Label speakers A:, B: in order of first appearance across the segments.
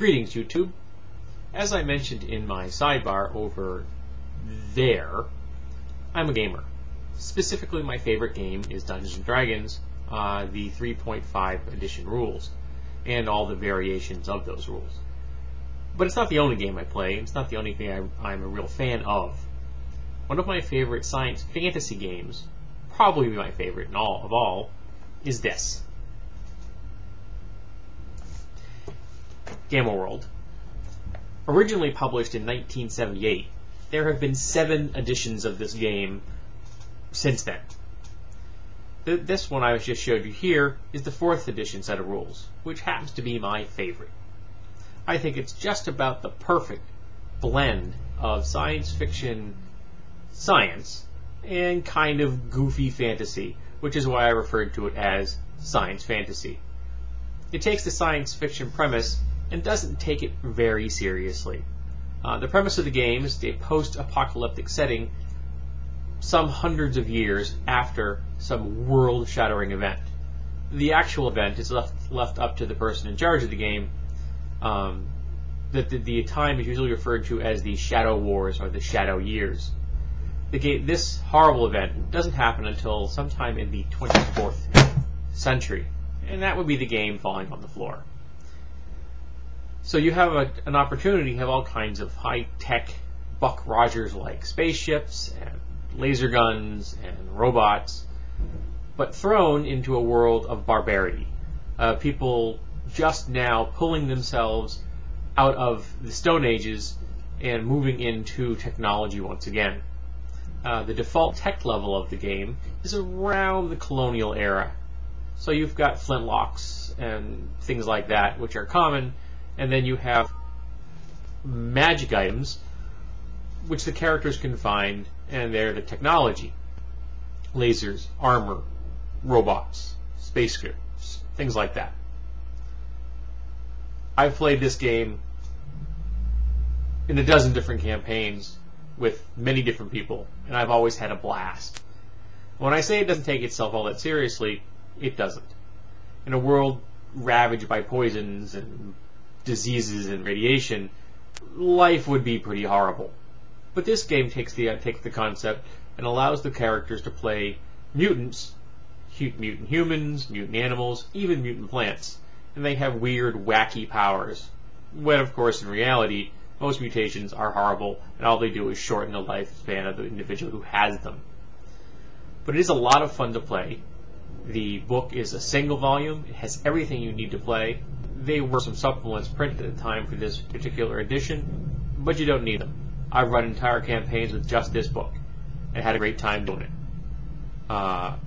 A: Greetings, YouTube. As I mentioned in my sidebar over there, I'm a gamer. Specifically, my favorite game is Dungeons & Dragons, the 3.5 edition rules, and all the variations of those rules. But it's not the only game I play, it's not the only thing I'm a real fan of. One of my favorite science fantasy games, probably my favorite of all, is this. Gamma World. Originally published in 1978, there have been 7 editions of this game since then. This one I just showed you here is the 4th edition set of rules, which happens to be my favorite. I think it's just about the perfect blend of science fiction science and kind of goofy fantasy, which is why I referred to it as science fantasy. It takes the science fiction premise and doesn't take it very seriously. The premise of the game is a post-apocalyptic setting some hundreds of years after some world-shattering event. The actual event is left up to the person in charge of the game. The time is usually referred to as the Shadow Wars or the Shadow Years. This horrible event doesn't happen until sometime in the 24th century, and that would be the game falling on the floor. So you have an opportunity to have all kinds of high-tech Buck Rogers-like spaceships and laser guns and robots, but thrown into a world of barbarity. People just now pulling themselves out of the Stone Ages and moving into technology once again. The default tech level of the game is around the colonial era. So you've got flintlocks and things like that, which are common, and then you have magic items, which the characters can find, and they're the technology. Lasers, armor, robots, spaceships, things like that. I've played this game in a dozen different campaigns with many different people, and I've always had a blast. When I say it doesn't take itself all that seriously, it doesn't. In a world ravaged by poisons and diseases and radiation, life would be pretty horrible. But this game takes the concept and allows the characters to play mutants, mutant humans, mutant animals, even mutant plants. And they have weird, wacky powers. When, of course, in reality, most mutations are horrible, and all they do is shorten the lifespan of the individual who has them. But it is a lot of fun to play. The book is a single volume. It has everything you need to play. There were some supplements printed at the time for this particular edition, but you don't need them. I've run entire campaigns with just this book and had a great time doing it. On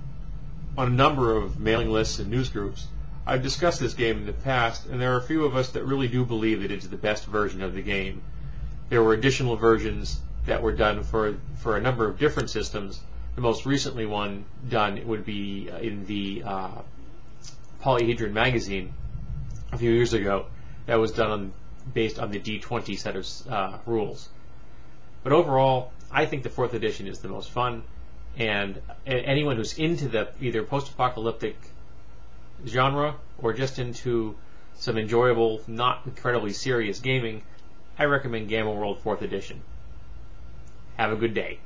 A: a number of mailing lists and news groups, I've discussed this game in the past, and there are a few of us that really do believe that it's the best version of the game. There were additional versions that were done for a number of different systems. The most recently one done would be in the Polyhedron magazine a few years ago. That was done based on the D20 set of rules. But overall, I think the 4th edition is the most fun, and anyone who's into the either post-apocalyptic genre or just into some enjoyable, not incredibly serious gaming, I recommend Gamma World 4th edition. Have a good day.